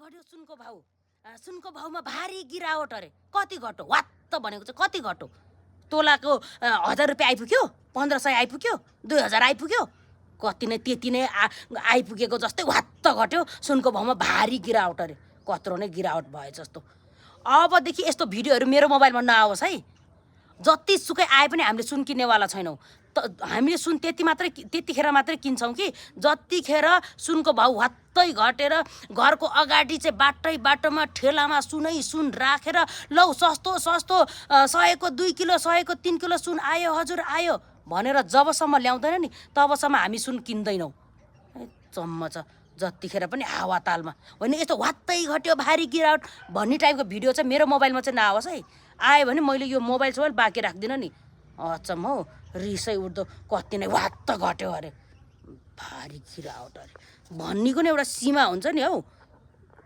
घट्यो सुनको भाउ सुनको भाउमा भारी गिरावट अरे कति घट्यो वात्त भनेको चाहिँ कति घट्यो तोलाको 1000 रुपियाँ आइपुग्यो 1500 आइपुग्यो 2000 आइपुग्यो कति नै त्यति नै आइपुगेको जस्तै वात्त घट्यो सुनको भाउमा भारी गिरावट अरे कत्रो नै गिरावट भए जस्तो अबदेखि यस्तो भिडियोहरू मेरो मोबाइलमा नआओस् है जति सुकै आए पनि हामीले सुन किन्नेवाला छैनौँ हामीले सुन त्यतिखेर मात्रै किन्छौँ कि जतिखेर सुनको भाउ हत्तै घटेर घरको अगाडि चाहिँ बाटोमा ठेलामा सुन राखेर लौ सस्तो 100 को 2 किलो 100 को 3 किलो सुन आयो हजुर आयो भनेर जबसम्म ल्याउँदैन नि तबसम्म हामी सुन किन्दैनौँ चम्म छ जतिखेर पनि हावातालमा होइन यस्तो वात्तै घट्यो भारी गिरावट भन्ने टाइपको भिडियो चाहिँ मेरो मोबाइलमा चाहिँ नआओस् है आयो भने मैले यो मोबाइल बाँकी राख्दिनँ नि अचम्म हौ रिसै उठ्दो कति नै वात्त घट्यो अरे भारी गिरावट अरे भन्नेको नि एउटा सीमा हुन्छ नि हौ